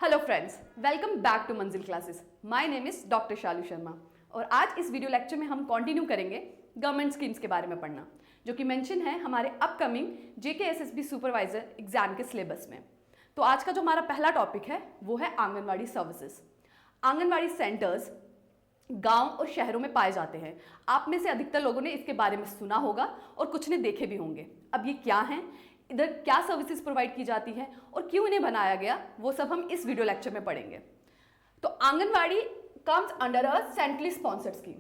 Hello friends, welcome back to Manzil classes. My name is doctor Shalu Sharma और आज इस video lecture में हम कंटिन्यू करेंगे गवर्नमेंट स्कीम्स के बारे में पढ़ना, जो कि मेंशन है हमारे अपकमिंग जेकेएसएसबी सुपरवाइजर एग्जाम के सिलेबस में। तो आज का जो हमारा पहला टॉपिक है वो है आंगनवाड़ी सर्विसेज। आंगनवाड़ी सेंटर्स गांव और शहरों में पाए जाते हैं। आप में से अधिकतर लोगों ने इसके बारे में सुना होगा और कुछ ने देखे भी होंगे। अब ये क्या हैं, इधर क्या सर्विसेज प्रोवाइड की जाती है और क्यों इन्हें बनाया गया, वो सब हम इस वीडियो लेक्चर में पढ़ेंगे। तो anganwadi comes under a centrally sponsored scheme.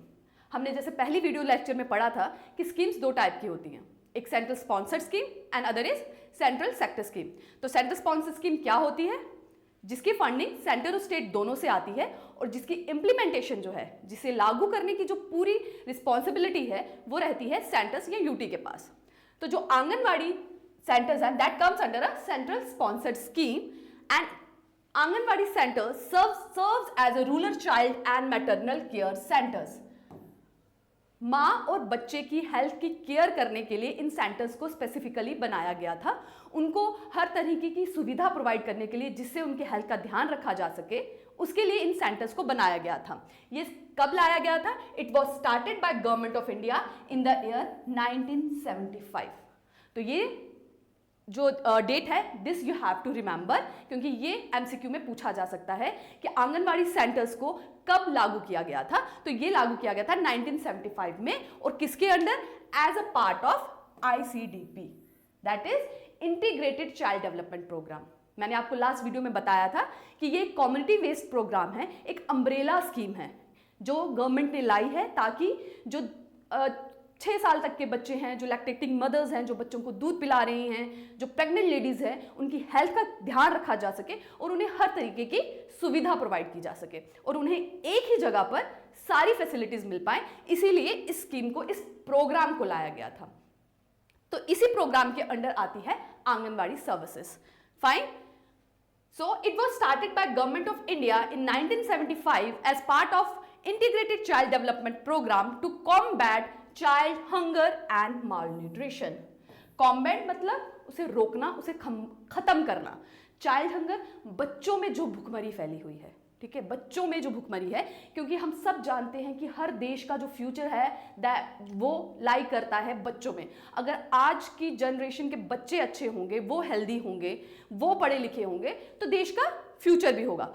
हमने जैसे पहली वीडियो लेक्चर में पढ़ा था कि स्कीम्स दो टाइप की होती हैं, एक central sponsored scheme and other is central sector scheme. तो सेंट्रल स्पॉन्सर्ड स्कीम क्या होती है? जिसकी फंडिंग सेंटर और स्टेट दोनों से आती है और जिसकी इंप्लीमेंटेशन जो है, जिसे लागू करने की जो पूरी रिस्पॉन्सिबिलिटी है वो रहती है सेंटर्स या यूटी के पास। तो जो anganwadi centers and that comes under a central sponsored scheme, and Anganwadi center serves as a rural child and maternal care centers. माँ और बच्चे की हेल्थ की केयर करने के लिए इन सेंटर्स को स्पेसिफिकली बनाया गया था, उनको हर तरीके की सुविधा प्रोवाइड करने के लिए जिससे उनके हेल्थ का ध्यान रखा जा सके, उसके लिए इन सेंटर्स को बनाया गया था। ये कब लाया गया था? It was started by government of India in the year 1975। तो ये जो डेट है this you have to remember, क्योंकि ये एमसीक्यू में पूछा जा सकता है कि आंगनवाड़ी सेंटर्स को कब लागू किया गया था। तो ये लागू किया गया था 1975 में, और किसके under? As a part of ICDP, that is integrated child development programme. मैंने आपको लास्ट वीडियो में बताया था कि ये कम्युनिटी बेस्ड प्रोग्राम है, एक अम्ब्रेला स्कीम है जो गवर्नमेंट ने लाई है ताकि जो 6 साल तक के बच्चे हैं, जो लैक्टेटिंग मदर्स हैं, जो बच्चों को दूध पिला रही हैं, जो प्रेग्नेंट लेडीज हैं, उनकी हेल्थ का ध्यान रखा जा सके और उन्हें हर तरीके की सुविधा प्रोवाइड की जा सके और उन्हें एक ही जगह पर सारी फैसिलिटीज मिल पाए। इसीलिए इस स्कीम को, इस प्रोग्राम को लाया गया था। तो इसी प्रोग्राम के अंडर आती है Anganwadi services. Fine. So it was started by government of India in 1975 as part of integrated child development programme to combat child hunger and malnutrition. Combat मतलब उसे रोकना, उसे खत्म करना। चाइल्ड हंगर, बच्चों में जो भुखमरी फैली हुई है, ठीक है, बच्चों में जो भुखमरी है, क्योंकि हम सब जानते हैं कि हर देश का जो फ्यूचर है वो लाई करता है बच्चों में। अगर आज की जनरेशन के बच्चे अच्छे होंगे, वो हेल्दी होंगे, वो पढ़े लिखे होंगे, तो देश का फ्यूचर भी होगा।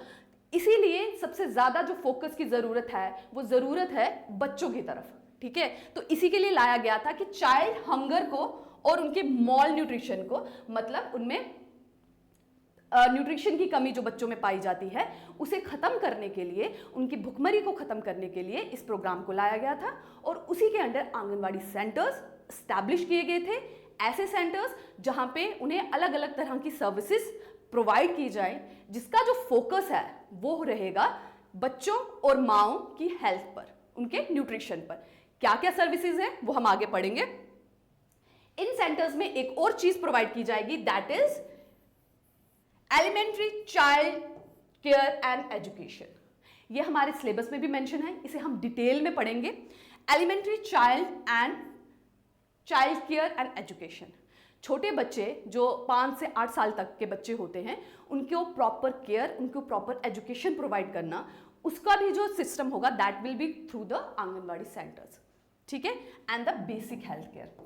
इसीलिए सबसे ज्यादा जो फोकस की जरूरत है वो जरूरत है बच्चों की तरफ, ठीक है। तो इसी के लिए लाया गया था कि चाइल्ड हंगर को और उनके मॉल न्यूट्रिशन को, मतलब उनमें न्यूट्रिशन की कमी जो बच्चों में पाई जाती है, उसे खत्म करने के लिए, उनकी भुखमरी को खत्म करने के लिए इस प्रोग्राम को लाया गया था। और उसी के अंडर आंगनवाड़ी सेंटर्स स्टैब्लिश किए गए थे, ऐसे सेंटर्स जहां पे उन्हें अलग अलग तरह की सर्विसेज प्रोवाइड की जाए, जिसका जो फोकस है वो रहेगा बच्चों और माओं की हेल्थ पर, उनके न्यूट्रिशन पर। क्या क्या सर्विसेज हैं वो हम आगे पढ़ेंगे। इन सेंटर्स में एक और चीज प्रोवाइड की जाएगी, that is elementary child care and education. ये हमारे सिलेबस में भी मेंशन है, इसे हम डिटेल में पढ़ेंगे। Elementary child care and education, छोटे बच्चे जो 5 से 8 साल तक के बच्चे होते हैं, उनको प्रॉपर केयर, उनको प्रॉपर एजुकेशन प्रोवाइड करना, उसका भी जो सिस्टम होगा that will be through the anganwadi centres, ठीक है, and the basic health care.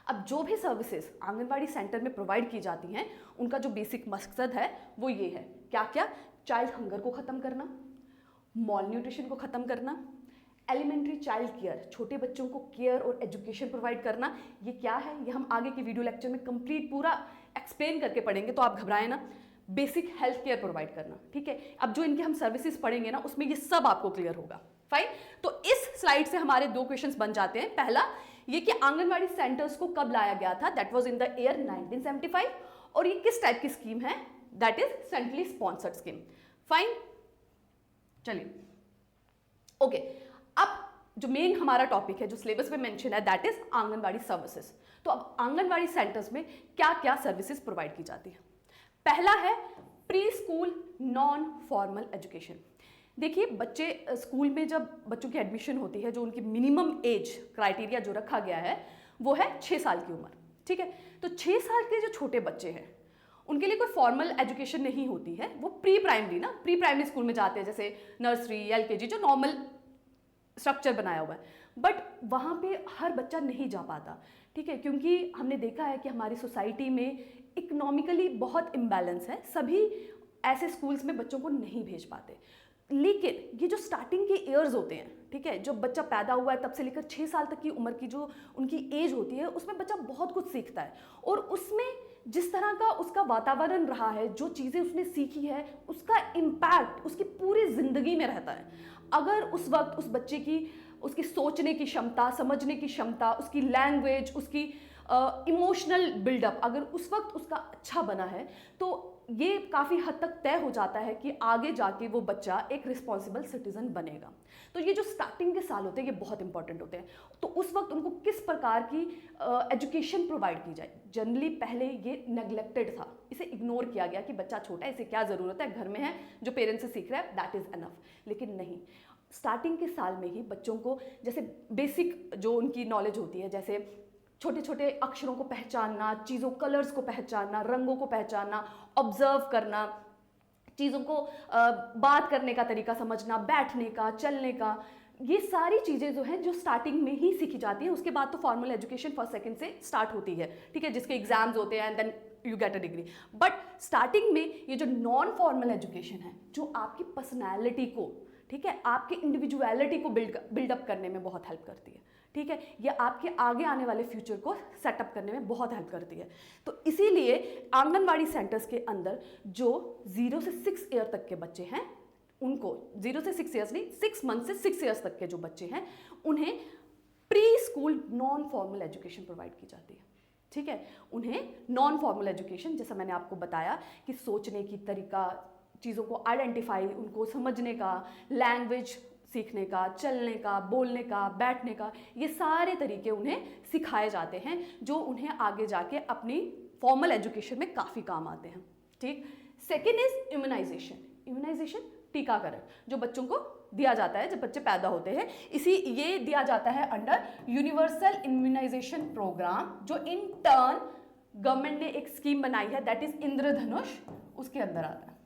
अब जो भी सर्विसेज आंगनवाड़ी सेंटर में प्रोवाइड की जाती हैं, उनका जो बेसिक मकसद है वो ये है, क्या क्या? चाइल्ड हंगर को खत्म करना, मॉल न्यूट्रिशन को खत्म करना, एलिमेंट्री चाइल्ड केयर, छोटे बच्चों को केयर और एजुकेशन प्रोवाइड करना। ये क्या है, ये हम आगे की वीडियो लेक्चर में कंप्लीट पूरा एक्सप्लेन करके पढ़ेंगे, तो आप घबराएं ना। बेसिक हेल्थ केयर प्रोवाइड करना, ठीक है। अब जो इनके हम सर्विसेज पढ़ेंगे ना, उसमें ये सब आपको क्लियर होगा। फाइन। तो इस स्लाइड से हमारे 2 क्वेश्चंस बन जाते हैं। पहला ये कि आंगनवाड़ी सेंटर्स को कब लाया गया था, that was in the year 1975, और ये किस टाइप की स्कीम है, that is centrally sponsored scheme. Fine, चलिए ओके। अब जो मेन हमारा टॉपिक है, जो सिलेबस में मेंशन है, दैट इज आंगनवाड़ी सर्विसेज। तो अब आंगनवाड़ी सेंटर्स में क्या क्या सर्विसेज प्रोवाइड की जाती है? पहला है pre school non formal education. देखिए, बच्चे स्कूल में जब बच्चों की एडमिशन होती है, जो उनकी मिनिमम एज क्राइटेरिया जो रखा गया है वो है 6 साल की उम्र, ठीक है। तो 6 साल के जो छोटे बच्चे हैं उनके लिए कोई फॉर्मल एजुकेशन नहीं होती है, वो प्री प्राइमरी स्कूल में जाते हैं, जैसे नर्सरी, एलकेजी, जो नॉर्मल स्ट्रक्चर बनाया हुआ है। बट वहाँ पे हर बच्चा नहीं जा पाता, ठीक है, क्योंकि हमने देखा है कि हमारी सोसाइटी में इकोनॉमिकली बहुत इम्बैलेंस है, सभी ऐसे स्कूल्स में बच्चों को नहीं भेज पाते। लेकिन ये जो स्टार्टिंग के ईयर्स होते हैं, ठीक है, जो बच्चा पैदा हुआ है तब से लेकर 6 साल तक की उम्र की जो उनकी एज होती है, उसमें बच्चा बहुत कुछ सीखता है, और उसमें जिस तरह का उसका वातावरण रहा है, जो चीज़ें उसने सीखी है, उसका इम्पैक्ट उसकी पूरी ज़िंदगी में रहता है। अगर उस वक्त उस बच्चे की उसकी सोचने की क्षमता, समझने की क्षमता, उसकी लैंग्वेज, उसकी इमोशनल बिल्डअप अगर उस वक्त उसका अच्छा बना है, तो ये काफ़ी हद तक तय हो जाता है कि आगे जाके वो बच्चा एक रिस्पॉन्सिबल सिटीजन बनेगा। तो ये जो स्टार्टिंग के साल होते हैं, ये बहुत इंपॉर्टेंट होते हैं। तो उस वक्त उनको किस प्रकार की एजुकेशन प्रोवाइड की जाए? जनरली पहले ये नेग्लेक्टेड था, इसे इग्नोर किया गया कि बच्चा छोटा है, इसे क्या ज़रूरत है, घर में है, जो पेरेंट्स से सीख रहा है दैट इज़ एनफ। लेकिन नहीं, स्टार्टिंग के साल में ही बच्चों को जैसे बेसिक जो उनकी नॉलेज होती है, जैसे छोटे छोटे अक्षरों को पहचानना, चीज़ों कलर्स को पहचानना, रंगों को पहचानना, ऑब्जर्व करना, चीज़ों को बात करने का तरीका समझना, बैठने का, चलने का, ये सारी चीज़ें जो हैं जो स्टार्टिंग में ही सीखी जाती है। उसके बाद तो फॉर्मल एजुकेशन फर्स्ट सेकंड से स्टार्ट होती है, ठीक है, जिसके एग्जाम्स होते हैं and then you get a degree. But starting में ये जो नॉन फॉर्मल एजुकेशन है, जो आपकी पर्सनैलिटी को, ठीक है, आपकी इंडिविजुअलिटी को बिल्डअप करने में बहुत हेल्प करती है, ठीक है, ये आपके आगे आने वाले फ्यूचर को सेटअप करने में बहुत हेल्प करती है। तो इसीलिए आंगनवाड़ी सेंटर्स के अंदर जो 0 से 6 ईयर तक के बच्चे हैं, उनको 0 से 6 ईयर्स नहीं, 6 मंथ से 6 ईयर्स तक के जो बच्चे हैं, उन्हें pre school non formal education provide की जाती है, ठीक है। उन्हें नॉन फॉर्मल एजुकेशन, जैसा मैंने आपको बताया कि सोचने की तरीका, चीज़ों को आइडेंटिफाई, उनको समझने का, लैंग्वेज सीखने का, चलने का, बोलने का, बैठने का, ये सारे तरीके उन्हें सिखाए जाते हैं, जो उन्हें आगे जाके अपनी फॉर्मल एजुकेशन में काफ़ी काम आते हैं, ठीक। Second is immunisation. इम्यूनाइजेशन टीकाकरण, जो बच्चों को दिया जाता है जब बच्चे पैदा होते हैं, ये दिया जाता है अंडर यूनिवर्सल इम्यूनाइजेशन प्रोग्राम, जो इन टर्न गवर्नमेंट ने एक स्कीम बनाई है, दैट इज इंद्रधनुष, उसके अंदर आता है।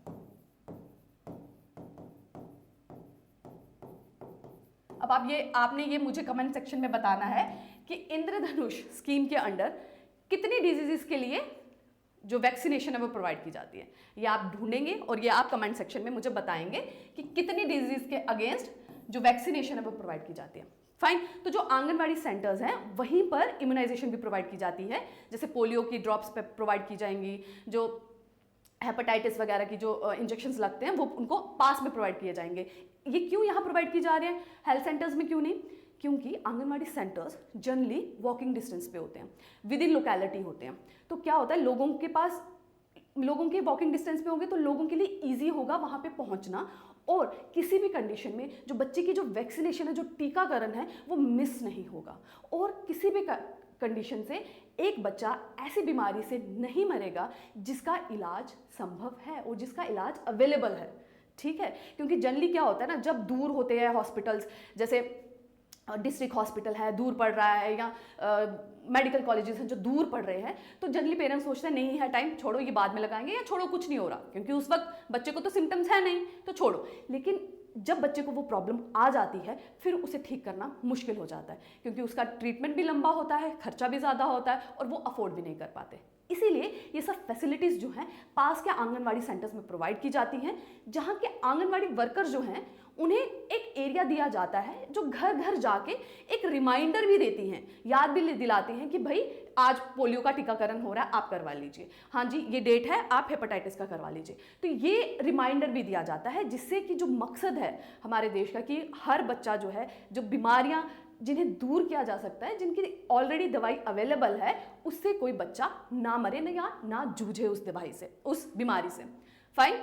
अब आपने ये मुझे कमेंट सेक्शन में बताना है कि इंद्रधनुष स्कीम के अंडर कितनी डिजीजेस के लिए जो वैक्सीनेशन है वो प्रोवाइड की जाती है। ये आप ढूंढेंगे और ये आप कमेंट सेक्शन में मुझे बताएंगे कि कितनी डिजीज के अगेंस्ट जो वैक्सीनेशन है वो प्रोवाइड की जाती है। फाइन। तो जो आंगनवाड़ी सेंटर्स हैं वहीं पर इम्यूनाइजेशन भी प्रोवाइड की जाती है, जैसे पोलियो की ड्रॉप्स पे प्रोवाइड की जाएंगी, जो हेपेटाइटिस वगैरह की जो इंजेक्शंस लगते हैं वो उनको पास में प्रोवाइड किए जाएंगे। ये क्यों यहाँ प्रोवाइड की जा रहे हैं, हेल्थ सेंटर्स में क्यों नहीं? क्योंकि anganwadi centres generally walking distance पे होते हैं, विद इन लोकेलिटी होते हैं। तो क्या होता है, लोगों के वॉकिंग डिस्टेंस पे होंगे तो लोगों के लिए ईजी होगा वहाँ पे पहुँचना, और किसी भी कंडीशन में जो बच्चे की जो वैक्सीनेशन है, जो टीकाकरण है, वो मिस नहीं होगा। और किसी भी कंडीशन से एक बच्चा ऐसी बीमारी से नहीं मरेगा जिसका इलाज संभव है और जिसका इलाज अवेलेबल है, ठीक है। क्योंकि जनरली क्या होता है ना, जब दूर होते हैं हॉस्पिटल्स, जैसे डिस्ट्रिक्ट हॉस्पिटल है दूर पड़ रहा है, या मेडिकल कॉलेजेस हैं जो दूर पड़ रहे हैं, तो जनरली पेरेंट्स सोचते हैं नहीं है टाइम, छोड़ो ये बाद में लगाएंगे, या छोड़ो कुछ नहीं हो रहा, क्योंकि उस वक्त बच्चे को तो सिम्टम्स है नहीं, तो छोड़ो। लेकिन जब बच्चे को वो प्रॉब्लम आ जाती है फिर उसे ठीक करना मुश्किल हो जाता है, क्योंकि उसका ट्रीटमेंट भी लंबा होता है, खर्चा भी ज़्यादा होता है, और वो अफोर्ड भी नहीं कर पाते। इसीलिए ये सब फैसिलिटीज़ जो हैं पास के आंगनवाड़ी सेंटर्स में प्रोवाइड की जाती हैं, जहाँ के आंगनवाड़ी वर्कर्स जो हैं उन्हें एक एरिया दिया जाता है जो घर घर जाके एक रिमाइंडर भी देती हैं, याद भी दिलाती हैं कि भाई आज पोलियो का टीकाकरण हो रहा है, आप करवा लीजिए, हाँ जी ये डेट है, आप हेपेटाइटिस का करवा लीजिए। तो ये रिमाइंडर भी दिया जाता है, जिससे कि जो मकसद है हमारे देश का कि हर बच्चा जो है, जो बीमारियां जिन्हें दूर किया जा सकता है, जिनकी ऑलरेडी दवाई अवेलेबल है, उससे कोई बच्चा ना मरे ना जूझे उस दवाई से, उस बीमारी से। फाइन।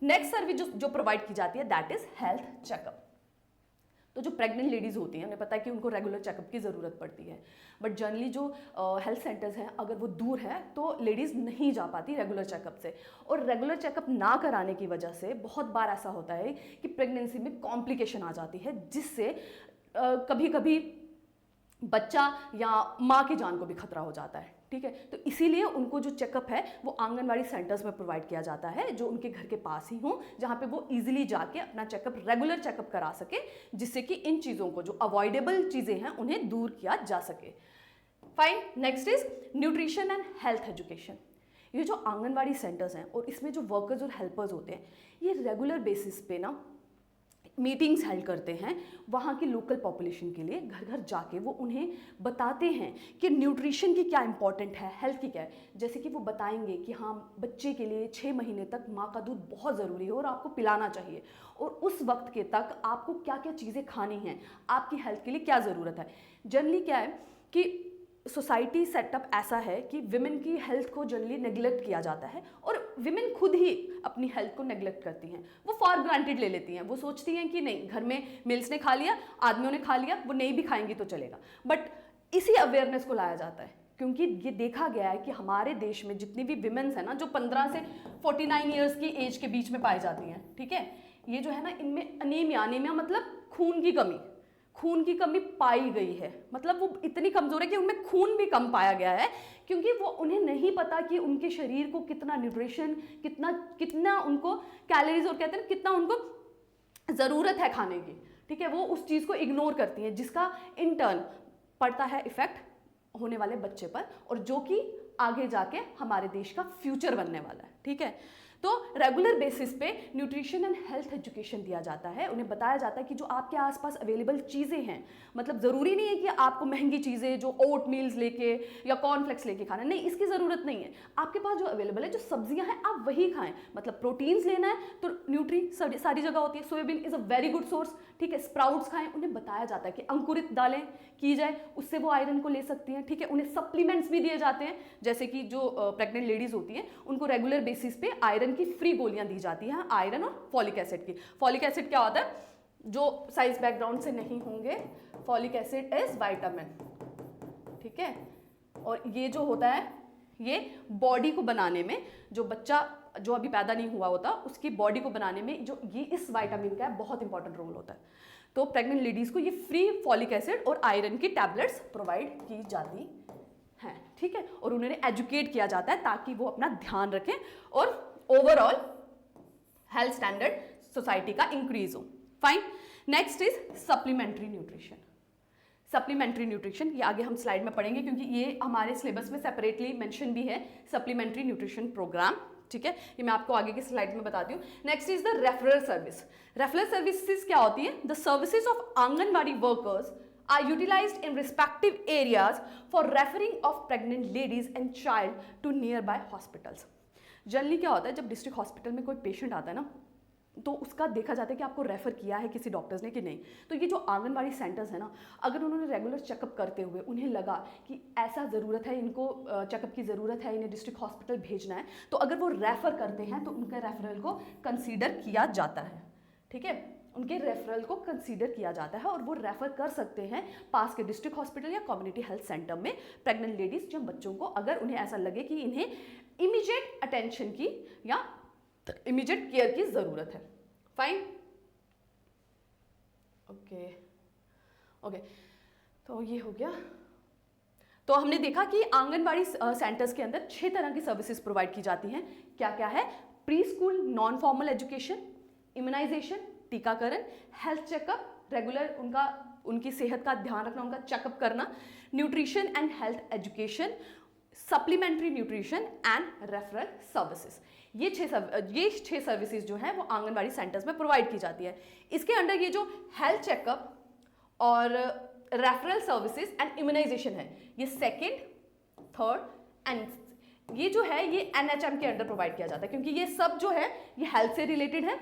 नेक्स्ट सर्विस जो प्रोवाइड की जाती है दैट इज हेल्थ चेकअप। तो जो प्रेग्नेंट लेडीज़ होती हैं उन्हें पता है कि उनको रेगुलर चेकअप की ज़रूरत पड़ती है, बट जनरली जो हेल्थ सेंटर्स हैं अगर वो दूर है तो लेडीज़ नहीं जा पाती रेगुलर चेकअप से, और रेगुलर चेकअप ना कराने की वजह से बहुत बार ऐसा होता है कि प्रेगनेंसी में कॉम्प्लिकेशन आ जाती है, जिससे कभी कभी बच्चा या माँ की जान को भी खतरा हो जाता है, ठीक है। तो इसीलिए उनको जो चेकअप है वो आंगनवाड़ी सेंटर्स में प्रोवाइड किया जाता है, जो उनके घर के पास ही हो, जहाँ पे वो इजीली जाके अपना चेकअप, रेगुलर चेकअप करा सके, जिससे कि इन चीज़ों को, जो अवॉइडेबल चीज़ें हैं, उन्हें दूर किया जा सके। Fine, next is nutrition and health education. ये जो आंगनवाड़ी सेंटर्स हैं और इसमें जो वर्कर्स और हेल्पर्स होते हैं, ये रेगुलर बेसिस पे ना मीटिंग्स हेल्ड करते हैं वहाँ की लोकल पॉपुलेशन के लिए। घर घर जाके वो उन्हें बताते हैं कि न्यूट्रिशन की क्या इंपॉर्टेंट है, हेल्थ की क्या है। जैसे कि वो बताएंगे कि हाँ, बच्चे के लिए 6 महीने तक माँ का दूध बहुत ज़रूरी है और आपको पिलाना चाहिए, और उस वक्त के तक आपको क्या क्या चीज़ें खानी हैं, आपकी हेल्थ के लिए क्या ज़रूरत है। जनरली क्या है कि सोसाइटी सेटअप ऐसा है कि विमेन की हेल्थ को जनरली नेग्लेक्ट किया जाता है, और विमेन खुद ही अपनी हेल्थ को नेग्लेक्ट करती हैं। वो फॉर ग्रांटेड ले लेती हैं, वो सोचती हैं कि नहीं, घर में मेल्स ने खा लिया, आदमियों ने खा लिया, वो नहीं भी खाएंगी तो चलेगा। बट इसी अवेयरनेस को लाया जाता है, क्योंकि ये देखा गया है कि हमारे देश में जितनी भी विमेन्स हैं ना, जो 15 से 49 ईयर्स की एज के बीच में पाई जाती हैं, ठीक है, ये जो है ना, इनमें अनीमिया मतलब खून की कमी पाई गई है। मतलब वो इतनी कमज़ोर है कि उनमें खून भी कम पाया गया है, क्योंकि वो, उन्हें नहीं पता कि उनके शरीर को कितना न्यूट्रिशन, कितना उनको कैलोरीज, और कहते हैं कितना उनको ज़रूरत है खाने की, ठीक है। वो उस चीज़ को इग्नोर करती हैं, जिसका इन टर्न पड़ता है इफेक्ट होने वाले बच्चे पर, और जो कि आगे जाके हमारे देश का फ्यूचर बनने वाला है, ठीक है। तो रेगुलर बेसिस पे न्यूट्रिशन एंड हेल्थ एजुकेशन दिया जाता है। उन्हें बताया जाता है कि जो आपके आसपास अवेलेबल चीज़ें हैं, मतलब ज़रूरी नहीं है कि आपको महंगी चीज़ें जो ओट मील्स लेके या कॉर्नफ्लेक्स लेके खाना, नहीं, इसकी ज़रूरत नहीं है। आपके पास जो अवेलेबल है, जो सब्जियां हैं, आप वही खाएं। मतलब प्रोटीन्स लेना है तो न्यूट्री सारी जगह होती है, soybean is a very good source, ठीक है। स्प्राउट्स खाएं। उन्हें बताया जाता है कि अंकुरित दालें की जाए, उससे वो आयरन को ले सकती हैं, ठीक है। उन्हें सप्लीमेंट्स भी दिए जाते हैं, जैसे कि जो प्रेग्नेंट लेडीज़ होती हैं, उनको रेगुलर बेसिस पे आयरन की फ्री गोलियां दी जाती हैं, आयरन और फॉलिक एसिड की। फॉलिक एसिड क्या होता है, जो साइंस बैकग्राउंड से नहीं होंगे, फॉलिक एसिड इज विटामिन, ठीक है। और ये जो होता है, ये बॉडी को बनाने में, जो बच्चा जो अभी पैदा नहीं हुआ होता, उसकी बॉडी को बनाने में जो ये इस विटामिन का बहुत इंपॉर्टेंट रोल होता है। तो प्रेग्नेंट लेडीज को ये फ्री फॉलिक एसिड और आयरन की टैबलेट्स प्रोवाइड की जाती हैं, ठीक है। और उन्हें एजुकेट किया जाता है ताकि वो अपना ध्यान रखें और ओवरऑल हेल्थ स्टैंडर्ड सोसाइटी का इंक्रीज हो। Fine, next is supplementary nutrition. Supplementary nutrition, ये आगे हम स्लाइड में पढ़ेंगे, क्योंकि ये हमारे सिलेबस में सेपरेटली मेंशन भी है, सप्लीमेंट्री न्यूट्रिशन प्रोग्राम, ठीक है। ये मैं आपको आगे की स्लाइड में बताती हूँ। Next is the referral service. Referral services क्या होती है? The services of anganwadi workers are utilized in respective areas for referring of pregnant ladies and child to nearby hospitals. Generally क्या होता है, जब डिस्ट्रिक्ट हॉस्पिटल में कोई पेशेंट आता है ना, तो उसका देखा जाता है कि आपको रेफ़र किया है किसी डॉक्टर्स ने कि नहीं। तो ये जो आंगनवाड़ी सेंटर्स है ना, अगर उन्होंने रेगुलर चेकअप करते हुए उन्हें लगा कि ऐसा ज़रूरत है, इनको चेकअप की ज़रूरत है, इन्हें डिस्ट्रिक्ट हॉस्पिटल भेजना है, तो अगर वो रेफ़र करते हैं तो उनके रेफरल को कंसीडर किया जाता है, ठीक है। उनके रेफरल को कंसीडर किया जाता है और वो रेफ़र कर सकते हैं पास के डिस्ट्रिक्ट हॉस्पिटल या कम्युनिटी हेल्थ सेंटर में प्रेग्नेंट लेडीज़ या बच्चों को, अगर उन्हें ऐसा लगे कि इन्हें इमीडिएट अटेंशन की या इमीडिएट केयर की ज़रूरत है। फाइन, ओके, तो ये हो गया। तो हमने देखा कि आंगनवाड़ी सेंटर्स के अंदर 6 तरह की सर्विसेज प्रोवाइड की जाती हैं। क्या क्या है? Pre school non formal education, immunisation टीकाकरण, हेल्थ चेकअप, रेगुलर उनकी सेहत का ध्यान रखना, उनका चेकअप करना, nutrition and health education, supplementary nutrition and referral services. ये 6 सर्विसेज जो हैं वो आंगनवाड़ी सेंटर्स में प्रोवाइड की जाती है। इसके अंडर ये जो हेल्थ चेकअप और रेफरल सर्विसेज एंड इम्यूनाइजेशन है, ये सेकेंड, थर्ड एंड ये जो है ये NHM के अंडर प्रोवाइड किया जाता है, क्योंकि ये सब जो है ये हेल्थ से रिलेटेड है।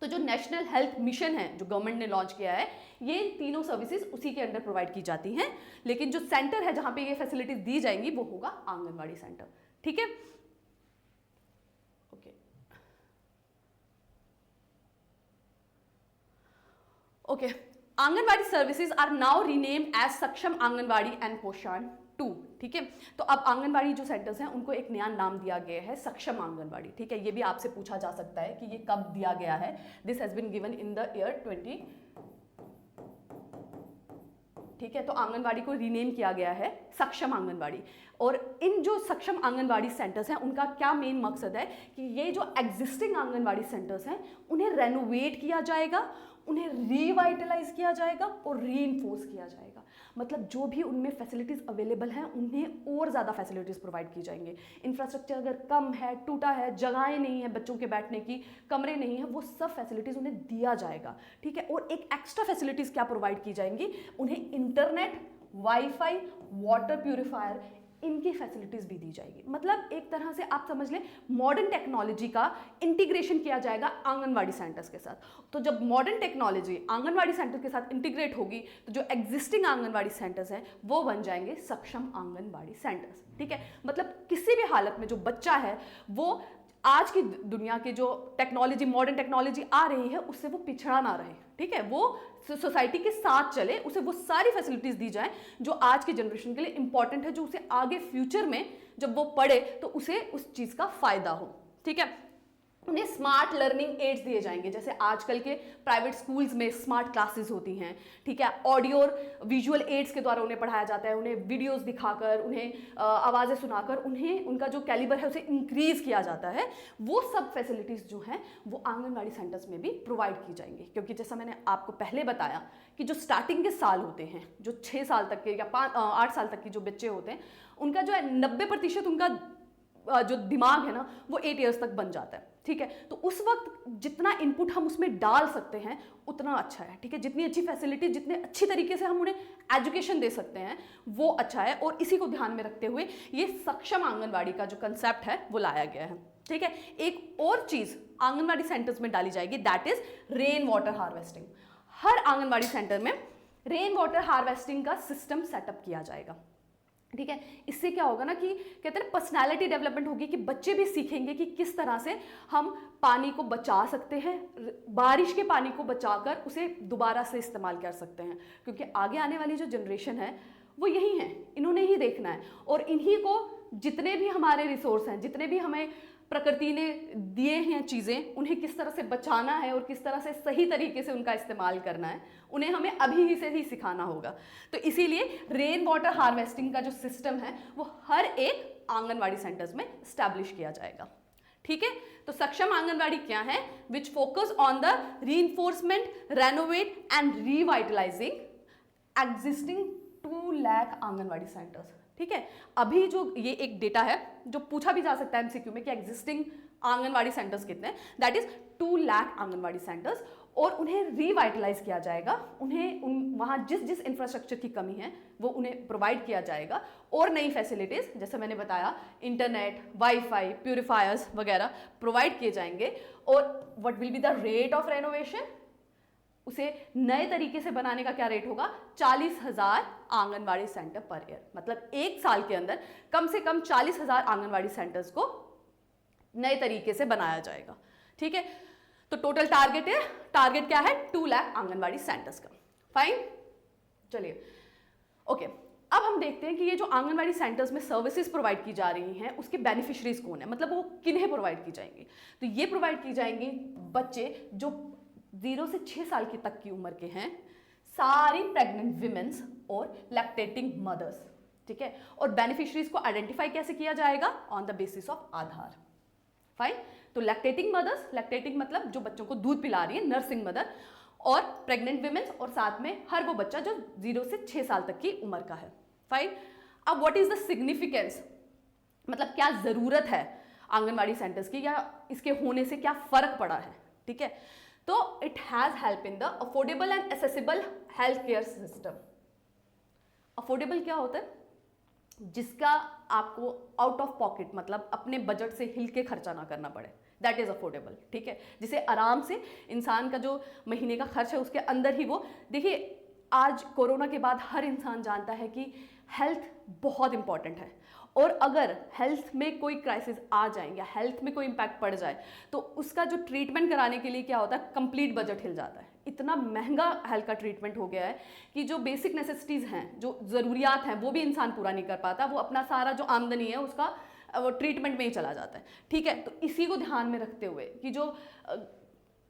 तो जो नेशनल हेल्थ मिशन है जो गवर्नमेंट ने लॉन्च किया है, ये तीनों सर्विसेज उसी के अंडर प्रोवाइड की जाती हैं। लेकिन जो सेंटर है जहां पे ये फैसिलिटीज दी जाएंगी वो होगा आंगनवाड़ी सेंटर, ठीक है। Okay, Anganwadi services are now renamed as Saksham Anganwadi and पोषण 2, ठीक है। तो अब आंगनवाड़ी जो सेंटर्स हैं उनको एक नया नाम दिया गया है, सक्षम आंगनवाड़ी, ठीक है। ये भी आपसे पूछा जा सकता है कि ये कब दिया गया है। This has been given in the year ठीक है, तो आंगनवाड़ी को रीनेम किया गया है सक्षम आंगनवाड़ी। और इन जो सक्षम आंगनवाड़ी सेंटर्स हैं उनका क्या मेन मकसद है कि ये जो एग्जिस्टिंग आंगनवाड़ी सेंटर्स हैं उन्हें रेनोवेट किया जाएगा, उन्हें रीवाइटलाइज किया जाएगा और रीइंफोर्स किया जाएगा। मतलब जो भी उनमें फैसिलिटीज़ अवेलेबल हैं उन्हें और ज़्यादा फैसिलिटीज़ प्रोवाइड की जाएंगे। इंफ्रास्ट्रक्चर अगर कम है, टूटा है, जगहें नहीं है बच्चों के बैठने की, कमरे नहीं है, वो सब फैसिलिटीज़ उन्हें दिया जाएगा, ठीक है। और एक एक्स्ट्रा फैसिलिटीज़ क्या प्रोवाइड की जाएंगी, उन्हें इंटरनेट, वाईफाई, वाटर प्यूरिफायर, इनकी फैसिलिटीज़ भी दी जाएगी। मतलब एक तरह से आप समझ लें मॉडर्न टेक्नोलॉजी का इंटीग्रेशन किया जाएगा आंगनवाड़ी सेंटर्स के साथ। तो जब मॉडर्न टेक्नोलॉजी आंगनवाड़ी सेंटर के साथ इंटीग्रेट होगी तो जो एग्जिस्टिंग आंगनवाड़ी सेंटर्स हैं वो बन जाएंगे सक्षम आंगनवाड़ी सेंटर्स, ठीक है। मतलब किसी भी हालत में जो बच्चा है वो आज की दुनिया के जो टेक्नोलॉजी, मॉडर्न टेक्नोलॉजी आ रही है उससे वो पिछड़ा ना रहे, ठीक है। वो सोसाइटी के साथ चले, उसे वो सारी फैसिलिटीज़ दी जाए जो आज की जनरेशन के लिए इंपॉर्टेंट है, जो उसे आगे फ्यूचर में जब वो पढ़े तो उसे उस चीज़ का फ़ायदा हो, ठीक है। उन्हें स्मार्ट लर्निंग एड्स दिए जाएंगे, जैसे आजकल के प्राइवेट स्कूल्स में स्मार्ट क्लासेस होती हैं, ठीक है। ऑडियो और विजुअल एड्स के द्वारा उन्हें पढ़ाया जाता है, उन्हें वीडियोस दिखाकर, उन्हें आवाज़ें सुनाकर उन्हें उनका जो कैलिबर है उसे इंक्रीज़ किया जाता है। वो सब फैसिलिटीज़ जो हैं वो आंगनवाड़ी सेंटर्स में भी प्रोवाइड की जाएंगी, क्योंकि जैसा मैंने आपको पहले बताया कि जो स्टार्टिंग के साल होते हैं, जो 6 साल तक के या 8 साल तक के जो बच्चे होते हैं, उनका जो है 90% उनका जो दिमाग है ना वो 8 ईयर्स तक बन जाता है, ठीक है। तो उस वक्त जितना इनपुट हम उसमें डाल सकते हैं उतना अच्छा है, ठीक है। जितनी अच्छी फैसिलिटी, जितने अच्छी तरीके से हम उन्हें एजुकेशन दे सकते हैं वो अच्छा है। और इसी को ध्यान में रखते हुए ये सक्षम आंगनवाड़ी का जो कंसेप्ट है वो लाया गया है, ठीक है। एक और चीज़ आंगनवाड़ी सेंटर्स में डाली जाएगी, that is rain water harvesting. Her anganwadi centre में रेन वाटर हार्वेस्टिंग का सिस्टम सेटअप किया जाएगा, ठीक है। इससे क्या होगा ना कि कहते हैं पर्सनालिटी डेवलपमेंट होगी, कि बच्चे भी सीखेंगे कि किस तरह से हम पानी को बचा सकते हैं, बारिश के पानी को बचाकर उसे दोबारा से इस्तेमाल कर सकते हैं, क्योंकि आगे आने वाली जो जनरेशन है वो यही है, इन्होंने ही देखना है। और इन्हीं को जितने भी हमारे रिसोर्स हैं, जितने भी हमें प्रकृति ने दिए हैं चीज़ें, उन्हें किस तरह से बचाना है और किस तरह से सही तरीके से उनका इस्तेमाल करना है, उन्हें हमें अभी ही से ही सिखाना होगा। तो इसीलिए रेन वाटर हार्वेस्टिंग का जो सिस्टम है वो हर एक आंगनवाड़ी सेंटर्स में स्टैब्लिश किया जाएगा, ठीक है। तो सक्षम आंगनवाड़ी क्या है, which focus on the reinforcement, renovate and revitalising existing 2 lakh anganwadi centres, ठीक है। अभी जो ये एक डेटा है जो पूछा भी जा सकता है एमसीक्यू में कि एग्जिस्टिंग आंगनवाड़ी सेंटर्स कितने हैं, that is 2 lakh anganwadi centres. और उन्हें रीवाइटलाइज किया जाएगा, उन्हें वहाँ जिस जिस इंफ्रास्ट्रक्चर की कमी है वो उन्हें प्रोवाइड किया जाएगा। और नई फैसिलिटीज़ जैसे मैंने बताया, इंटरनेट, वाईफाई, प्यूरिफायर्स वगैरह प्रोवाइड किए जाएंगे। और what will be the rate of renovation, उसे नए तरीके से बनाने का क्या रेट होगा, 40,000 आंगनवाड़ी सेंटर पर ईयर। मतलब एक साल के अंदर कम से कम 40,000 आंगनवाड़ी सेंटर्स को नए तरीके से बनाया जाएगा, ठीक है। तो टोटल टारगेट क्या है, 2 लाख आंगनवाड़ी सेंटर्स का। फाइन, चलिए ओके। अब हम देखते हैं कि ये जो आंगनवाड़ी सेंटर्स में सर्विसेज प्रोवाइड की जा रही हैं उसके बेनिफिशरीज कौन है, मतलब वो किन्हें प्रोवाइड की जाएंगी। तो ये प्रोवाइड की जाएंगी बच्चे जो 0 से 6 साल की तक की उम्र के हैं, सारी प्रेग्नेंट विमेन्स और लैक्टेटिंग मदर्स, ठीक है। और बेनिफिशरीज को आइडेंटिफाई कैसे किया जाएगा, on the basis of Aadhaar. Fine, तो लैक्टेटिंग मदर्स, लैक्टेटिंग मतलब जो बच्चों को दूध पिला रही है, नर्सिंग मदर, और प्रेग्नेंट विमेन्स, और साथ में हर वो बच्चा जो 0 से 6 साल तक की उम्र का है। फाइन, अब व्हाट इज द सिग्निफिकेंस, मतलब क्या जरूरत है आंगनवाड़ी सेंटर्स की, या इसके होने से क्या फर्क पड़ा है, ठीक है। तो it has help in the affordable and accessible health care system. Affordable क्या होता है, जिसका आपको आउट ऑफ पॉकेट, मतलब अपने बजट से हिल के खर्चा ना करना पड़े, दैट इज अफोर्डेबल, ठीक है। जिसे आराम से इंसान का जो महीने का खर्च है उसके अंदर ही वो, देखिए आज कोरोना के बाद हर इंसान जानता है कि हेल्थ बहुत इंपॉर्टेंट है। और अगर हेल्थ में कोई क्राइसिस आ जाए या हेल्थ में कोई इम्पैक्ट पड़ जाए तो उसका जो ट्रीटमेंट कराने के लिए क्या होता है, कंप्लीट बजट हिल जाता है। इतना महंगा हेल्थ का ट्रीटमेंट हो गया है कि जो बेसिक नेसेसिटीज़ हैं, जो ज़रूरियात हैं, वो भी इंसान पूरा नहीं कर पाता, वो अपना सारा जो आमदनी है उसका वो ट्रीटमेंट में ही चला जाता है, ठीक है। तो इसी को ध्यान में रखते हुए कि जो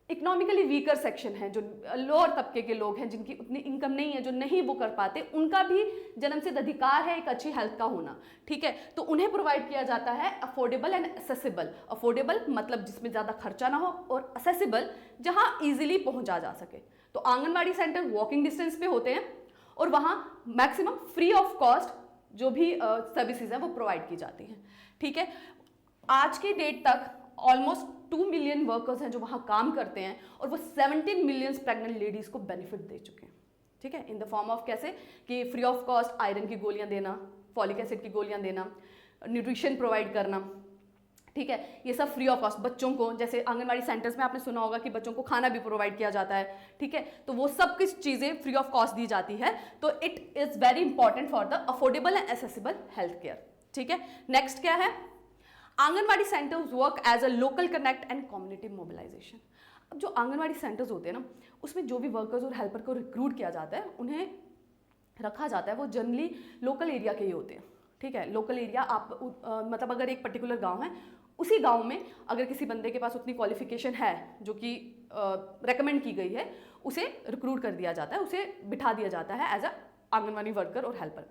इकोनॉमिकली वीकर सेक्शन है, जो लोअर तबके के लोग हैं, जिनकी उतनी इनकम नहीं है, जो नहीं वो कर पाते, उनका भी जन्मसिद्ध अधिकार है एक अच्छी हेल्थ का होना, ठीक है। तो उन्हें प्रोवाइड किया जाता है अफोर्डेबल एंड एक्सेसिबल। अफोर्डेबल मतलब जिसमें ज़्यादा खर्चा ना हो, और एक्सेसिबल जहाँ ईजिली पहुँचा जा सके। तो आंगनबाड़ी सेंटर वॉकिंग डिस्टेंस पे होते हैं और वहाँ मैक्सिमम फ्री ऑफ कॉस्ट जो भी सर्विसेज है वो प्रोवाइड की जाती हैं, ठीक है। आज की डेट तक ऑलमोस्ट 2 मिलियन वर्कर्स हैं जो वहाँ काम करते हैं, और वो 17 मिलियन प्रेग्नेंट लेडीज़ को बेनिफिट दे चुके हैं, ठीक है। इन द फॉर्म ऑफ कैसे कि फ्री ऑफ कॉस्ट आयरन की गोलियाँ देना, फॉलिक एसिड की गोलियाँ देना, न्यूट्रिशन प्रोवाइड करना, ठीक है। ये सब फ्री ऑफ कॉस्ट। बच्चों को जैसे आंगनबाड़ी सेंटर्स में आपने सुना होगा कि बच्चों को खाना भी प्रोवाइड किया जाता है, ठीक है। तो वो सब कुछ चीज़ें फ्री ऑफ कॉस्ट दी जाती है। तो it is very important for the affordable and accessible health care, ठीक है। नेक्स्ट क्या है, Anganwadi centres work as a local connect and community mobilisation. अब जो आंगनबाड़ी सेंटर्स होते हैं ना, उसमें जो भी वर्कर्स और हेल्पर को रिक्रूट किया जाता है, उन्हें रखा जाता है, वो जनरली लोकल एरिया के ही होते हैं, ठीक है। लोकल एरिया आप मतलब अगर एक पर्टिकुलर गांव है, उसी गांव में अगर किसी बंदे के पास उतनी क्वालिफिकेशन है जो कि रेकमेंड की गई है, उसे रिक्रूट कर दिया जाता है, उसे बिठा दिया जाता है एज अ आंगनबाड़ी वर्कर और हेल्पर।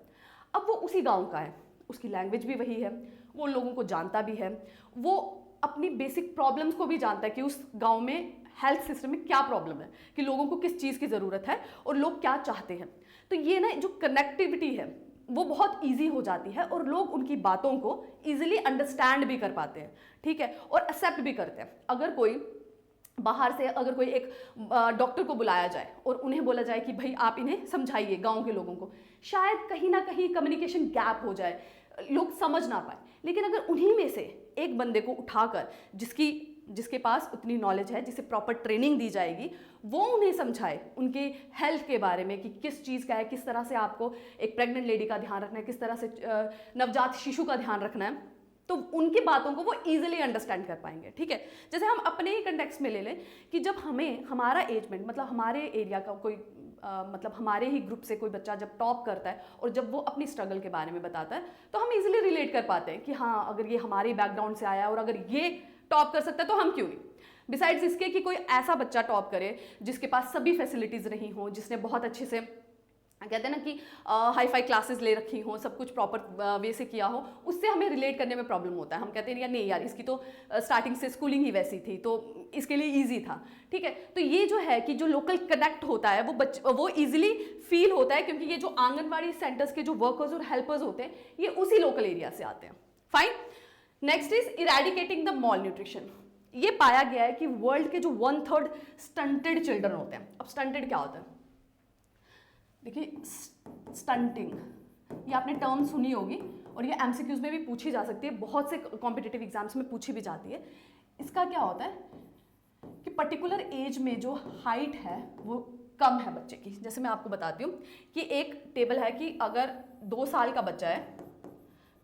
अब वो उसी गाँव का है, उसकी लैंग्वेज भी वही है, वो लोगों को जानता भी है, वो अपनी बेसिक प्रॉब्लम्स को भी जानता है कि उस गांव में हेल्थ सिस्टम में क्या प्रॉब्लम है, कि लोगों को किस चीज़ की ज़रूरत है और लोग क्या चाहते हैं। तो ये ना जो कनेक्टिविटी है वो बहुत इजी हो जाती है, और लोग उनकी बातों को इजीली अंडरस्टैंड भी कर पाते हैं, ठीक है, और एक्सेप्ट भी करते हैं। अगर कोई बाहर से अगर कोई एक डॉक्टर को बुलाया जाए और उन्हें बोला जाए कि भाई आप इन्हें समझाइए गांव के लोगों को, शायद कहीं ना कहीं कम्युनिकेशन गैप हो जाए, लोग समझ ना पाए। लेकिन अगर उन्हीं में से एक बंदे को उठाकर जिसके पास उतनी नॉलेज है, जिसे प्रॉपर ट्रेनिंग दी जाएगी, वो उन्हें समझाए उनके हेल्थ के बारे में कि किस चीज़ का है, किस तरह से आपको एक प्रेग्नेंट लेडी का ध्यान रखना है, किस तरह से नवजात शिशु का ध्यान रखना है, तो उनकी बातों को वो इजीली अंडरस्टैंड कर पाएंगे, ठीक है। जैसे हम अपने ही कंटेक्स्ट में ले लें कि जब हमारा एजमेंट मतलब हमारे एरिया का कोई मतलब हमारे ही ग्रुप से कोई बच्चा जब टॉप करता है और जब वो अपनी स्ट्रगल के बारे में बताता है, तो हम इजीली रिलेट कर पाते हैं कि हाँ, अगर ये हमारे बैकग्राउंड से आया है और अगर ये टॉप कर सकता है तो हम क्यों नहीं। बिसाइड्स इसके कि कोई ऐसा बच्चा टॉप करे जिसके पास सभी फैसिलिटीज़ नहीं हो, जिसने बहुत अच्छे से कहते हैं ना कि हाई फाई क्लासेस ले रखी हो, सब कुछ प्रॉपर वे से किया हो, उससे हमें रिलेट करने में प्रॉब्लम होता है। हम कहते हैं यार नहीं यार, इसकी तो स्टार्टिंग से स्कूलिंग ही वैसी थी तो इसके लिए इजी था, ठीक है। तो ये जो है कि जो लोकल कनेक्ट होता है वो इजीली फील होता है, क्योंकि ये जो आंगनबाड़ी सेंटर्स के जो वर्कर्स और हेल्पर्स होते हैं ये उसी लोकल एरिया से आते हैं। Fine. Next is eradicating the mall nutrition. ये पाया गया है कि वर्ल्ड के जो 1/3 स्टंटेड चिल्ड्रन होते हैं। अब स्टंटेड क्या होता है, देखिए स्टंटिंग ये आपने टर्म सुनी होगी और ये एमसीक्यूज में भी पूछी जा सकती है, बहुत से कॉम्पिटिटिव एग्जाम्स में पूछी भी जाती है। इसका क्या होता है कि पर्टिकुलर एज में जो हाइट है वो कम है बच्चे की। जैसे मैं आपको बताती हूँ कि एक टेबल है कि अगर 2 साल का बच्चा है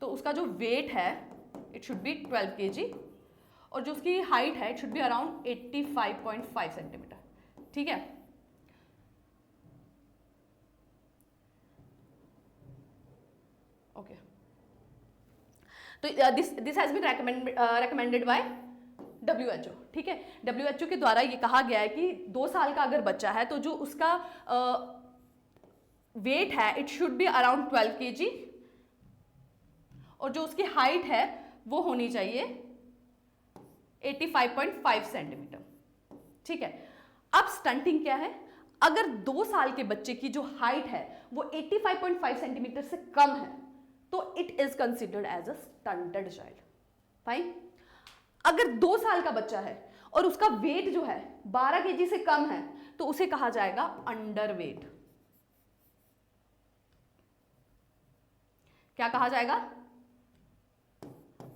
तो उसका जो वेट है इट शुड बी 12 kg और जो उसकी हाइट है it should be around 85.5 centimetre, ठीक है। ओके, तो this has been recommended by WHO, ठीक है। WHO के द्वारा ये कहा गया है कि 2 साल का अगर बच्चा है तो जो उसका वेट है it should be around 12 kg और जो उसकी हाइट है वो होनी चाहिए 85.5 सेंटीमीटर, ठीक है। अब स्टंटिंग क्या है, अगर 2 साल के बच्चे की जो हाइट है वो 85.5 सेंटीमीटर से कम है तो it is considered as a stunted child. Fine. अगर 2 साल का बच्चा है और उसका वेट जो है 12 kg से कम है तो उसे कहा जाएगा अंडर वेट। क्या कहा जाएगा,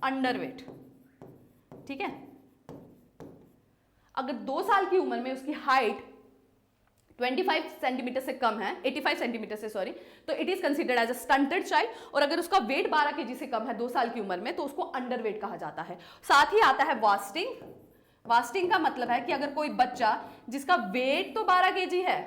अंडर वेट, ठीक है। अगर 2 साल की उम्र में उसकी हाइट 25 सेंटीमीटर से कम है, 85 सेंटीमीटर से सॉरी, तो it is considered as a stunted child. और अगर उसका वेट 12 kg से कम है 2 साल की उम्र में तो उसको अंडर वेट कहा जाता है। साथ ही आता है वास्टिंग। वास्टिंग का मतलब है कि अगर कोई बच्चा जिसका वेट तो 12 kg है,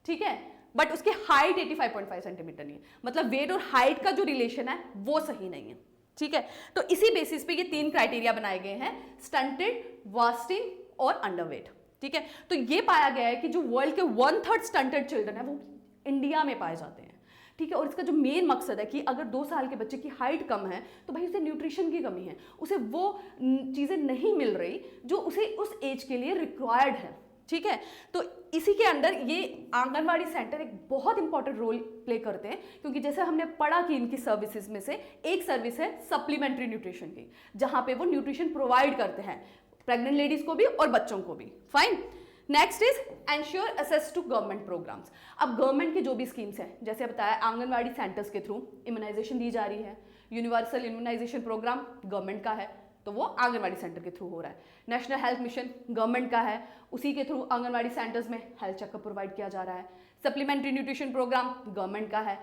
ठीक है, बट उसकी हाइट 85.5 सेंटीमीटर नहीं है, मतलब वेट और हाइट का जो रिलेशन है वो सही नहीं है, ठीक है। तो इसी बेसिस पे ये 3 क्राइटेरिया बनाए गए हैं, स्टंटेड, वास्टिंग और अंडरवेट। ठीक है। तो ये पाया गया है कि जो वर्ल्ड के 1/3 स्टंटेड चिल्ड्रन है वो इंडिया में पाए जाते हैं, ठीक है। और इसका जो मेन मकसद है कि अगर 2 साल के बच्चे की हाइट कम है तो भाई उसे न्यूट्रिशन की कमी है, उसे वो चीज़ें नहीं मिल रही जो उसे उस एज के लिए रिक्वायर्ड है, ठीक है। तो इसी के अंडर ये आंगनवाड़ी सेंटर एक बहुत इंपॉर्टेंट रोल प्ले करते हैं, क्योंकि जैसे हमने पढ़ा कि इनकी सर्विसेज में से एक सर्विस है सप्लीमेंट्री न्यूट्रिशन की, जहां पे वो न्यूट्रिशन प्रोवाइड करते हैं प्रेग्नेंट लेडीज को भी और बच्चों को भी। Fine. Next is ensure access to government programmes. अब गवर्नमेंट की जो भी स्कीम्स हैं, जैसे बताया आंगनवाड़ी सेंटर्स के थ्रू इम्यूनाइजेशन दी जा रही है, यूनिवर्सल इम्यूनाइजेशन प्रोग्राम गवर्नमेंट का है तो वो आंगनवाड़ी सेंटर के थ्रू हो रहा है। नेशनल हेल्थ मिशन गवर्नमेंट का है, उसी के थ्रू आंगनवाड़ी सेंटर्स में हेल्थ चेकअप प्रोवाइड किया जा रहा है। सप्लीमेंट्री न्यूट्रिशन प्रोग्राम गवर्नमेंट का है,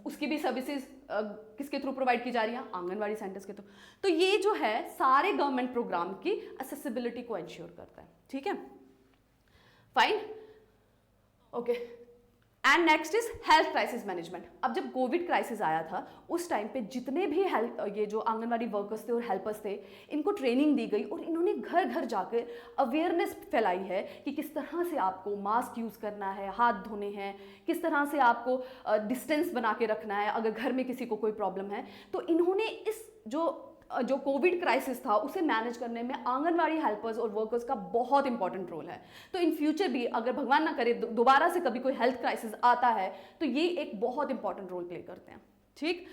उसकी भी सर्विसेज किसके थ्रू प्रोवाइड की जा रही है, आंगनवाड़ी सेंटर्स के थ्रू। तो ये जो है सारे गवर्नमेंट प्रोग्राम की एक्सेसिबिलिटी को इंश्योर करता है, ठीक है। Fine, okay. And next is health crisis management. अब जब कोविड क्राइसिस आया था उस टाइम पे जितने भी हेल्थ ये जो आंगनवाड़ी वर्कर्स थे और हेल्पर्स थे, इनको ट्रेनिंग दी गई और इन्होंने घर घर जाकर अवेयरनेस फैलाई है कि किस तरह से आपको मास्क यूज़ करना है, हाथ धोने हैं, किस तरह से आपको डिस्टेंस बना के रखना है अगर घर में किसी को कोई प्रॉब्लम है। तो इन्होंने इस जो कोविड क्राइसिस था उसे मैनेज करने में आंगनवाड़ी हेल्पर्स और वर्कर्स का बहुत इंपॉर्टेंट रोल है। तो इन फ्यूचर भी अगर भगवान ना करे दोबारा से कभी कोई हेल्थ क्राइसिस आता है तो ये एक बहुत इंपॉर्टेंट रोल प्ले करते हैं, ठीक।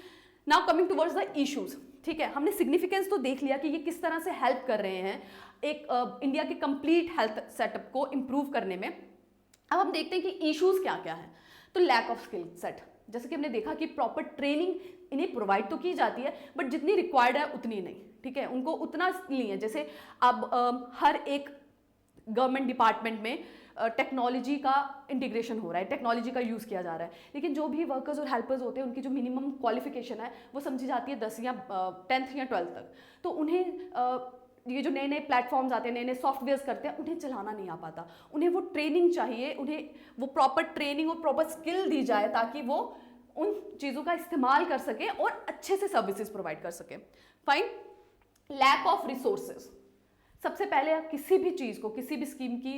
Now coming towards the issues, ठीक है। हमने सिग्निफिकेंस तो देख लिया कि ये किस तरह से हेल्प कर रहे हैं एक इंडिया के कंप्लीट हेल्थ सेटअप को इम्प्रूव करने में। अब हम देखते हैं कि इश्यूज क्या क्या है। तो लैक ऑफ स्किल सेट, जैसे कि हमने देखा कि प्रॉपर ट्रेनिंग इन्हें प्रोवाइड तो की जाती है बट जितनी रिक्वायर्ड है उतनी नहीं, ठीक है। उनको उतना नहीं है। जैसे अब हर एक गवर्नमेंट डिपार्टमेंट में टेक्नोलॉजी का इंटीग्रेशन हो रहा है, टेक्नोलॉजी का यूज़ किया जा रहा है, लेकिन जो भी वर्कर्स और हेल्पर्स होते हैं उनकी जो मिनिमम क्वालिफिकेशन है वो समझी जाती है 10 या 10th या 12th तक। तो उन्हें ये जो नए नए प्लेटफॉर्म्स आते हैं, नए नए सॉफ्टवेयर्स करते हैं, उन्हें चलाना नहीं आ पाता। उन्हें वो ट्रेनिंग चाहिए, उन्हें वो प्रॉपर ट्रेनिंग और प्रॉपर स्किल दी जाए ताकि वो उन चीज़ों का इस्तेमाल कर सके और अच्छे से सर्विसेज प्रोवाइड कर सके। फाइन। लैक ऑफ रिसोर्सेज, सबसे पहले किसी भी चीज़ को, किसी भी स्कीम की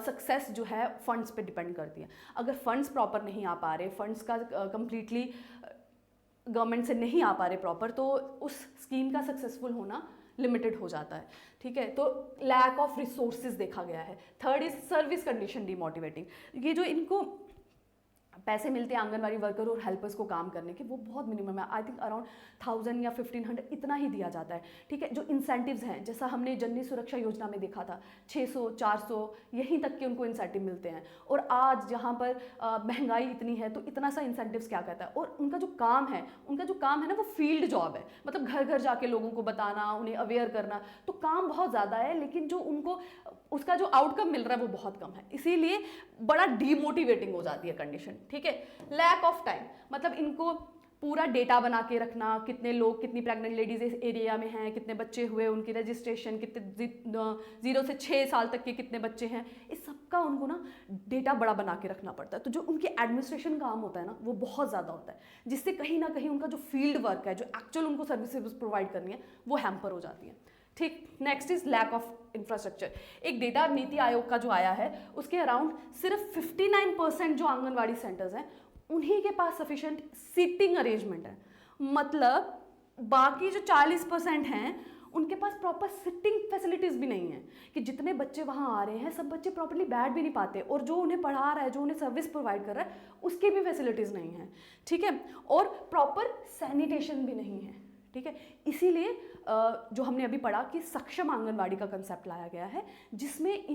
सक्सेस जो है फंड्स पे डिपेंड करती है। अगर फंड्स प्रॉपर नहीं आ पा रहे, फंड्स का कंप्लीटली गवर्नमेंट से नहीं आ पा रहे प्रॉपर, तो उस स्कीम का सक्सेसफुल होना लिमिटेड हो जाता है, ठीक है। तो लैक ऑफ रिसोर्सेज देखा गया है। Third is service condition demotivating. ये जो इनको पैसे मिलते हैं आंगनवाड़ी वर्कर और हेल्पर्स को काम करने के, वो बहुत मिनिमम है। आई थिंक अराउंड 1000 या 1500 इतना ही दिया जाता है, ठीक है। जो इंसेंटिव्स हैं, जैसा हमने जननी सुरक्षा योजना में देखा था, 600 400 यहीं तक के उनको इंसेंटिव मिलते हैं। और आज जहाँ पर महंगाई इतनी है तो इतना सा इंसेंटिव्स क्या कहता है। और उनका जो काम है ना वो फील्ड जॉब है, मतलब घर घर जाके लोगों को बताना, उन्हें अवेयर करना। तो काम बहुत ज़्यादा है लेकिन जो उनको उसका जो आउटकम मिल रहा है वो बहुत कम है, इसीलिए बड़ा डीमोटिवेटिंग हो जाती है कंडीशन, ठीक है। लैक ऑफ टाइम, मतलब इनको पूरा डेटा बना के रखना, कितने लोग, कितनी प्रेग्नेंट लेडीज इस एरिया में हैं, कितने बच्चे हुए, उनकी रजिस्ट्रेशन, कितने 0 से 6 साल तक के कितने बच्चे हैं, इस सब का उनको ना डेटा बड़ा बना के रखना पड़ता है। तो जो उनके एडमिनिस्ट्रेशन काम होता है ना वो बहुत ज़्यादा होता है, जिससे कहीं ना कहीं उनका जो फील्ड वर्क है, जो एक्चुअल उनको सर्विसेज प्रोवाइड करनी है, वो हैम्पर हो जाती है, ठीक। Next is lack of infrastructure. एक डेटा नीति आयोग का जो आया है उसके अराउंड सिर्फ 59% जो आंगनवाड़ी सेंटर्स हैं उन्हीं के पास सफिशिएंट सीटिंग अरेंजमेंट है। मतलब बाकी जो 40% हैं उनके पास प्रॉपर सिटिंग फैसिलिटीज़ भी नहीं है, कि जितने बच्चे वहाँ आ रहे हैं सब बच्चे प्रॉपर्ली बैठ भी नहीं पाते, और जो उन्हें पढ़ा रहा है, जो उन्हें सर्विस प्रोवाइड कर रहा है, उसकी भी फैसिलिटीज़ नहीं है, ठीक है। और प्रॉपर सैनिटेशन भी नहीं है, ठीक है। इसीलिए जो हमने अभी पढ़ा कि सक्षम आंगनवाड़ी का कंसेप्ट लाया गया है, जिसमें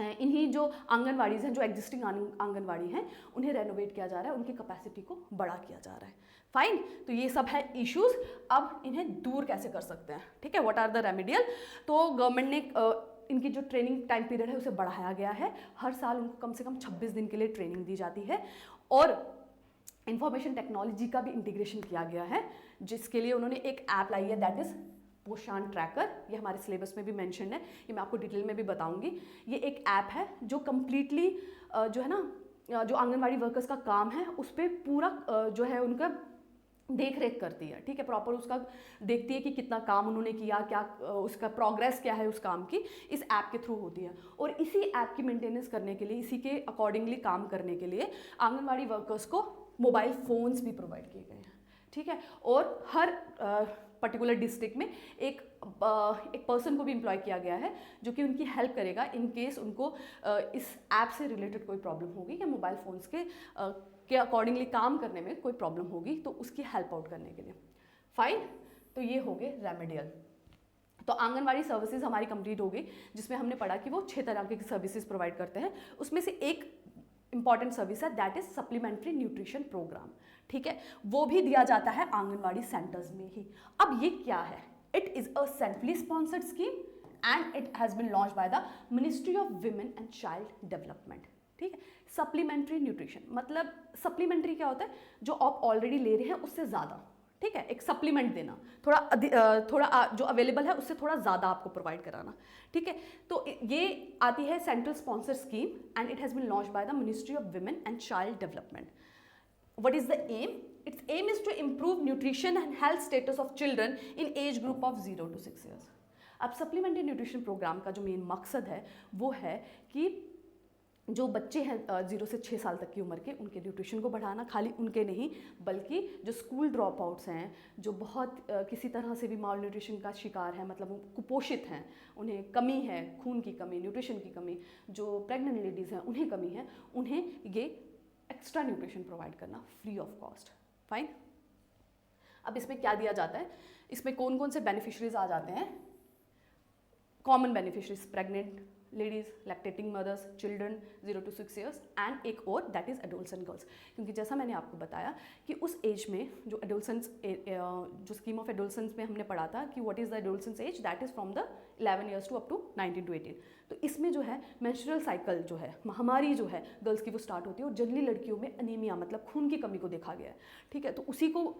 इन्हीं जो आंगनवाड़ीज़ हैं, जो एग्जिस्टिंग आंगनवाड़ी हैं, उन्हें रेनोवेट किया जा रहा है, उनकी कैपेसिटी को बड़ा किया जा रहा है। फाइन। तो ये सब है इश्यूज। अब इन्हें दूर कैसे कर सकते हैं, ठीक है। What are the remedial. तो गवर्नमेंट ने इनकी जो ट्रेनिंग टाइम पीरियड है उसे बढ़ाया गया है। हर साल उनको कम से कम 26 दिन के लिए ट्रेनिंग दी जाती है, और इंफॉर्मेशन टेक्नोलॉजी का भी इंटीग्रेशन किया गया है, जिसके लिए उन्होंने एक ऐप लाई है, दैट इज़ पोषण ट्रैकर। ये हमारे सिलेबस में भी मेंशन है, ये मैं आपको डिटेल में भी बताऊंगी। ये एक ऐप है जो कम्प्लीटली जो है ना, जो आंगनवाड़ी वर्कर्स का काम है उस पर पूरा जो है उनका देख रेख करती है, ठीक है, प्रॉपर उसका देखती है कि कितना काम उन्होंने किया, क्या उसका प्रोग्रेस क्या है उस काम की, इस ऐप के थ्रू होती है। और इसी ऐप की मेंटेनेंस करने के लिए, इसी के अकॉर्डिंगली काम करने के लिए आंगनवाड़ी वर्कर्स को मोबाइल फ़ोन्स भी प्रोवाइड किए गए हैं, ठीक है। और हर पर्टिकुलर डिस्ट्रिक्ट में एक पर्सन को भी एम्प्लॉय किया गया है जो कि उनकी हेल्प करेगा इन केस उनको इस ऐप से रिलेटेड कोई प्रॉब्लम होगी या मोबाइल फ़ोन्स के अकॉर्डिंगली काम करने में कोई प्रॉब्लम होगी तो उसकी हेल्प आउट करने के लिए। फाइन, तो ये हो गए रेमेडियल। तो आंगनवाड़ी सर्विसेज हमारी कंप्लीट हो गई, जिसमें हमने पढ़ा कि वो 6 तरह की सर्विसेज प्रोवाइड करते हैं। उसमें से एक इंपॉर्टेंट सर्विस है that is supplementary nutrition programme, ठीक है, वो भी दिया जाता है आंगनवाड़ी सेंटर्स में ही। अब ये क्या है? It is a centrally sponsored scheme and it has been launched by the ministry of women and child development, ठीक है। सप्लीमेंट्री न्यूट्रिशन मतलब सप्लीमेंट्री क्या होता है? जो आप ऑलरेडी ले रहे हैं उससे ज़्यादा, ठीक है, एक सप्लीमेंट देना, थोड़ा जो अवेलेबल है उससे थोड़ा ज़्यादा आपको प्रोवाइड कराना, ठीक है। तो ये आती है central sponsor scheme and it has been launched by the ministry of women and child development. What is the aim? Its aim is to improve nutrition and health status of children in age group of 0 to 6 years. अब supplementary nutrition programme का जो main मकसद है वो है कि जो बच्चे हैं 0 से 6 साल तक की उम्र के, उनके न्यूट्रिशन को बढ़ाना, खाली उनके नहीं बल्कि जो स्कूल ड्रॉप आउट्स हैं, जो बहुत किसी तरह से भी माल न्यूट्रिशन का शिकार है, मतलब वो कुपोषित हैं, उन्हें कमी है, खून की कमी, न्यूट्रिशन की कमी, जो प्रेग्नेंट लेडीज़ हैं उन्हें कमी है, उन्हें ये एक्स्ट्रा न्यूट्रिशन प्रोवाइड करना फ्री ऑफ कॉस्ट। फाइन, अब इसमें क्या दिया जाता है? इसमें कौन कौन से बेनिफिशरीज आ जाते हैं? Common beneficiaries pregnant ladies, lactating mothers, children 0 to 6 years and एक और दैट इज़ एडोलसेंट गर्ल्स। क्योंकि जैसा मैंने आपको बताया कि उस एज में जो एडोलसेंस, जो स्कीम ऑफ एडोलसेंस में हमने पढ़ा था कि what is the adolescence age, that is from the 11 years to up to 19 to 18। तो इसमें जो है मेंस्ट्रुअल साइकिल जो है, महामारी जो है गर्ल्स की वो स्टार्ट होती है और जनरली लड़कियों में अनीमिया मतलब खून की कमी को देखा गया है, ठीक है। तो उसी को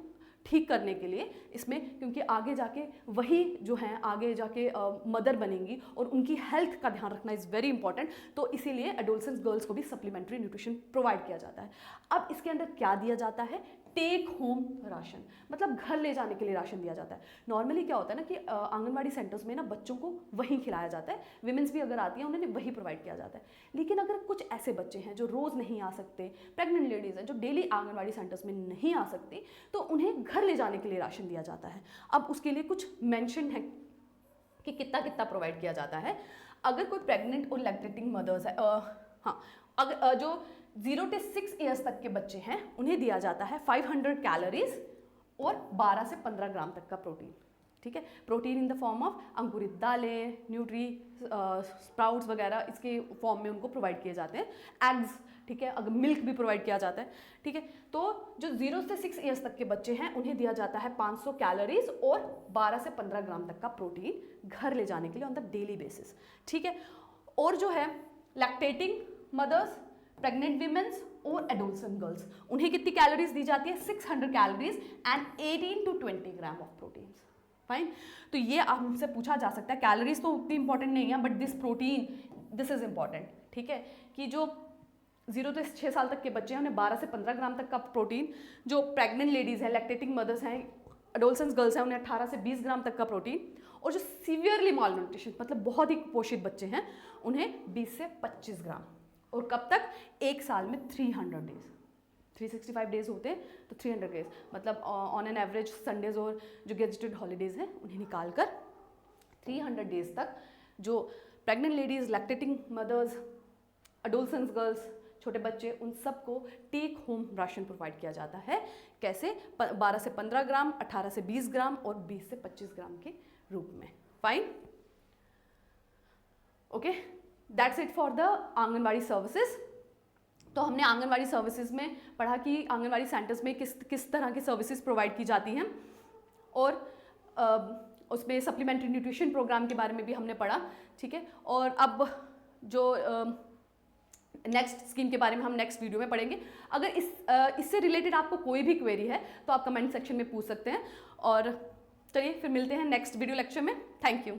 ठीक करने के लिए इसमें, क्योंकि आगे जाके वही जो हैं आगे जाके मदर बनेंगी और उनकी हेल्थ का ध्यान रखना इज़ वेरी इंपॉर्टेंट, तो इसीलिए एडोलसेंस गर्ल्स को भी सप्लीमेंट्री न्यूट्रिशन प्रोवाइड किया जाता है। अब इसके अंदर क्या दिया जाता है? टेक होम राशन, मतलब घर ले जाने के लिए राशन दिया जाता है। नॉर्मली क्या होता है ना कि आंगनवाड़ी सेंटर्स में ना बच्चों को वहीं खिलाया जाता है, विमेंस भी अगर आती हैं उन्हें वही प्रोवाइड किया जाता है। लेकिन अगर कुछ ऐसे बच्चे हैं जो रोज़ नहीं आ सकते, प्रेग्नेंट लेडीज़ हैं जो डेली आंगनवाड़ी सेंटर्स में नहीं आ सकती, तो उन्हें घर ले जाने के लिए राशन दिया जाता है। अब उसके लिए कुछ मेंशन है कि कितना कितना प्रोवाइड किया जाता है। अगर कोई प्रेग्नेंट और लैक्टेटिंग मदर्स है, हाँ, अगर जो 0 to 6 years तक के बच्चे हैं उन्हें दिया जाता है 500 कैलोरीज और 12 से 15 ग्राम तक का प्रोटीन, ठीक है। Protein in the form of अंकुरित दालें, न्यूट्री स्प्राउट्स वगैरह इसके फॉर्म में उनको प्रोवाइड किए जाते हैं। एग्स, ठीक है, अगर मिल्क भी प्रोवाइड किया जाता है, ठीक है। तो जो 0 से 6 years तक के बच्चे हैं उन्हें दिया जाता है 500 कैलोरीज और 12 से 15 ग्राम तक का प्रोटीन घर ले जाने के लिए ऑन द डेली बेसिस, ठीक है। और जो है लैक्टेटिंग मदर्स, प्रेग्नेंट वीमेंस और एडोलसेंट गर्ल्स, उन्हें कितनी कैलोरीज दी जाती है? 600 calories and 18 to 20 gram of protein. Fine, तो ये हमसे पूछा जा सकता है। कैलोरीज तो उतनी इंपॉर्टेंट नहीं है but this protein, this is important, ठीक है, कि जो 0 से 6 साल तक के बच्चे हैं उन्हें 12 से 15 ग्राम तक का प्रोटीन, जो प्रेग्नेंट लेडीज़ हैं, लैक्टेटिंग मदर्स हैं, एडोलसेंट गर्ल्स हैं, उन्हें 18 से 20 ग्राम तक का प्रोटीन, और जो सीवियरली माल न्यूट्रिशन मतलब बहुत ही कुपोषित बच्चे हैं उन्हें 20 से 25 ग्राम। और कब तक? एक साल में 300 डेज, 365 डेज होते हैं तो 300 डेज मतलब ऑन एन एवरेज संडेज और जो गेजेटेड हॉलीडेज हैं उन्हें निकाल कर 300 डेज तक जो pregnant ladies, lactating mothers, adolescent girls, छोटे बच्चे, उन सबको टेक होम राशन प्रोवाइड किया जाता है। कैसे? 12 से 15 ग्राम, 18 से 20 ग्राम और 20 से 25 ग्राम के रूप में। Fine, okay, that's it for the anganwadi services. तो हमने आंगनवाड़ी सर्विसेज में पढ़ा कि आंगनवाड़ी सेंटर्स में किस तरह की सर्विसेज प्रोवाइड की जाती हैं, और उसमें सप्लीमेंट्री न्यूट्रिशन प्रोग्राम के बारे में भी हमने पढ़ा, ठीक है। और अब जो नेक्स्ट स्कीम के बारे में हम नेक्स्ट वीडियो में पढ़ेंगे। अगर इससे रिलेटेड आपको कोई भी क्वेरी है तो आप कमेंट सेक्शन में पूछ सकते हैं। और चलिए फिर मिलते हैं नेक्स्ट वीडियो लेक्चर में। Thank you.